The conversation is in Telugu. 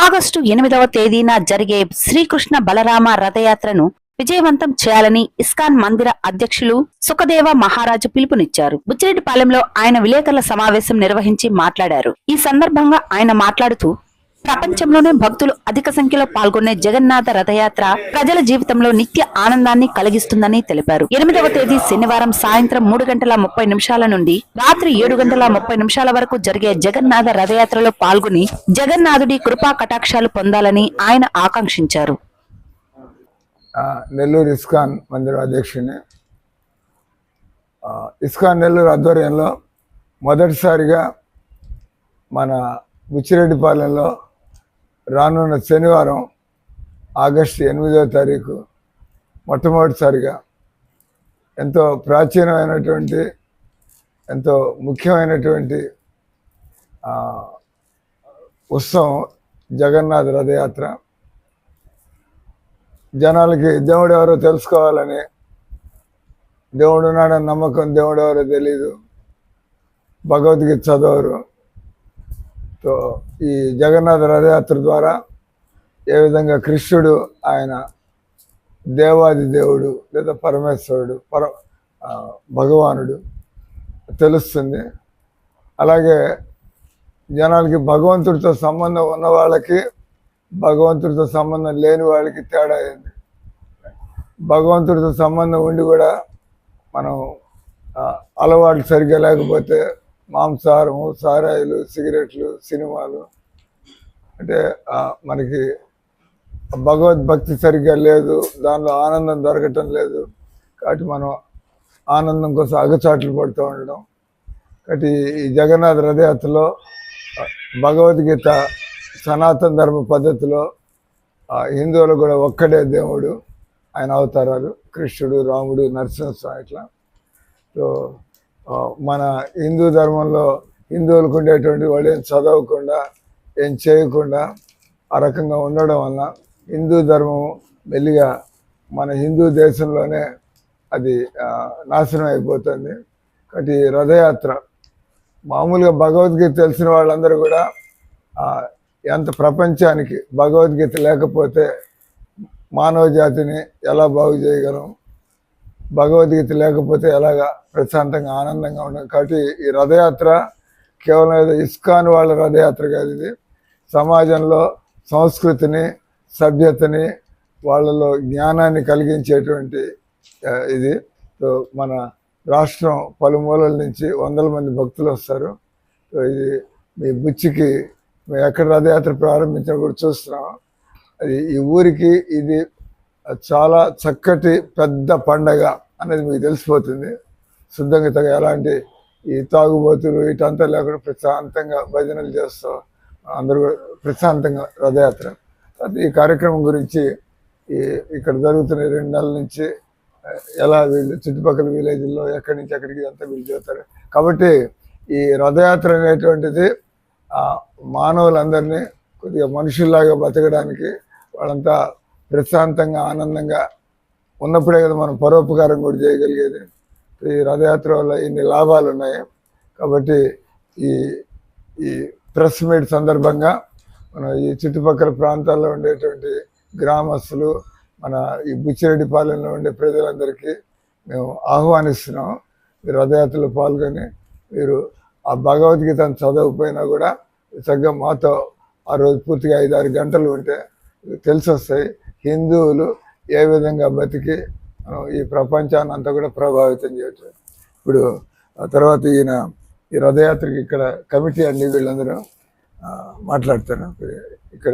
ఆగస్టు 8వ తేదీన జరిగే శ్రీకృష్ణ బలరామ రథయాత్రను విజయవంతం చేయాలని ఇస్కాన్ మందిర అధ్యక్షులు సుఖదేవ మహారాజు పిలుపునిచ్చారు. బుచ్చిరెడ్డిపాలెంలో ఆయన విలేకరుల సమావేశం నిర్వహించి మాట్లాడారు. ఈ సందర్భంగా ఆయన మాట్లాడుతూ, ప్రపంచంలోనే భక్తులు అధిక సంఖ్యలో పాల్గొనే జగన్నాథ రథయాత్ర ప్రజల జీవితంలో నిత్య ఆనందాన్ని కలిగిస్తుందని తెలిపారు. 8వ తేదీ శనివారం సాయంత్రం 3:30 నుండి రాత్రి 7:30 వరకు జరిగే జగన్నాథ రథయాత్రలో పాల్గొని జగన్నాథుడి కృపా కటాక్షాలు పొందాలని ఆయన ఆకాంక్షించారు. నెల్లూరు ఇస్కాన్ మందిర అధ్యక్షుని ఇస్కాన్ నెల్లూరు ఆధ్వర్యంలో మొదటిసారిగా మన బుచ్చిరెడ్డిపాలెంలో రానున్న శనివారం ఆగస్టు 8వ తారీఖు మొట్టమొదటిసారిగా ఎంతో ప్రాచీనమైనటువంటి ఎంతో ముఖ్యమైనటువంటి ఉత్సవం జగన్నాథ రథయాత్ర. జనాలకి దేవుడు ఎవరో తెలుసుకోవాలని, దేవుడు ఉన్నాడని నమ్మకం, దేవుడు ఎవరో తెలీదు, భగవద్గీత చదవరు. సో ఈ జగన్నాథ రథయాత్ర ద్వారా ఏ విధంగా కృష్ణుడు ఆయన దేవాది దేవుడు లేదా పరమేశ్వరుడు భగవానుడు తెలుస్తుంది. అలాగే జనాలకి భగవంతుడితో సంబంధం ఉన్న వాళ్ళకి, భగవంతుడితో సంబంధం లేని వాళ్ళకి తేడా అయింది. భగవంతుడితో సంబంధం ఉండి కూడా మనం అలవాట్లు సరిగ్గా లేకపోతే మాంసాహారము, సారాయిలు, సిగరెట్లు, సినిమాలు, అంటే మనకి భగవద్భక్తి సరిగ్గా లేదు, దానిలో ఆనందం దొరకటం లేదు. కాబట్టి మనం ఆనందం కోసం అగచాట్లు పడుతూ ఉండడం. కాబట్టి ఈ జగన్నాథ రథయాత్రలో భగవద్గీత సనాతన ధర్మ పద్ధతిలో హిందువులు కూడా ఒక్కడే దేవుడు, ఆయన అవతారాలు కృష్ణుడు, రాముడు, నరసింహస్వామి ఇట్లా. సో మన హిందూ ధర్మంలో హిందువులకు ఉండేటువంటి వాళ్ళు ఏం చదవకుండా ఏం చేయకుండా ఆ రకంగా ఉండడం వలన హిందూ ధర్మం మెల్లిగా మన హిందూ దేశంలోనే అది నాశనం అయిపోతుంది. కాబట్టి రథయాత్ర మామూలుగా భగవద్గీత తెలిసిన వాళ్ళందరూ కూడా ఎంత ప్రపంచానికి భగవద్గీత లేకపోతే మానవ జాతిని ఎలా బాగు చేయగలం, భగవద్గీత లేకపోతే ఎలాగా ప్రశాంతంగా ఆనందంగా ఉండదు. కాబట్టి ఈ రథయాత్ర కేవలం ఏదో ఇస్కాన్ వాళ్ళ రథయాత్ర కాదు, ఇది సమాజంలో సంస్కృతిని, సభ్యతని, వాళ్ళలో జ్ఞానాన్ని కలిగించేటువంటి ఇది. సో మన రాష్ట్రం పలుమూలల నుంచి వందల మంది భక్తులు వస్తారు. సో ఇది మీ బుచ్చికి మేము ఎక్కడ రథయాత్ర ప్రారంభించిన కూడా చూస్తున్నాం. అది ఈ ఊరికి ఇది చాలా చక్కటి పెద్ద పండగ అనేది మీకు తెలిసిపోతుంది. శుద్ధంగా ఎలాంటి ఈ తాగుబోతులు ఇటంతా లేకుండా ప్రశాంతంగా భజనలు చేస్తాం, అందరూ కూడా ప్రశాంతంగా రథయాత్ర. ఈ కార్యక్రమం గురించి ఇక్కడ జరుగుతున్న 2 నెలల నుంచి ఎలా వీళ్ళు చుట్టుపక్కల విలేజ్లో ఎక్కడి నుంచి ఎక్కడికి అంతా వీళ్ళు చేస్తారు. కాబట్టి ఈ రథయాత్ర అనేటువంటిది మానవులందరినీ కొద్దిగా మనుషుల్లాగా బతకడానికి, వాళ్ళంతా ప్రశాంతంగా ఆనందంగా ఉన్నప్పుడే కదా మనం పరోపకారం కూడా చేయగలిగేది. ఈ రథయాత్ర వల్ల ఇన్ని లాభాలు ఉన్నాయి. కాబట్టి ఈ ప్రెస్ మీట్ సందర్భంగా మన ఈ చుట్టుపక్కల ప్రాంతాల్లో ఉండేటువంటి గ్రామస్తులు, మన ఈ బుచ్చిరెడ్డిపాలెంలో ఉండే ప్రజలందరికీ మేము ఆహ్వానిస్తున్నాం. మీరు రథయాత్రలో పాల్గొని మీరు ఆ భగవద్గీతను చదవకపోయినా కూడా చక్కగా మాతో ఆ రోజు పూర్తిగా 5-6 గంటలు ఉంటే తెలిసి వస్తాయి హిందువులు ఏ విధంగా బతికి ఈ ప్రపంచాన్ని అంతా కూడా ప్రభావితం చేయటం. ఇప్పుడు ఆ తర్వాత ఈ రథయాత్రకి ఇక్కడ కమిటీ అన్ని వీళ్ళందరూ మాట్లాడతారు. ఇక్కడ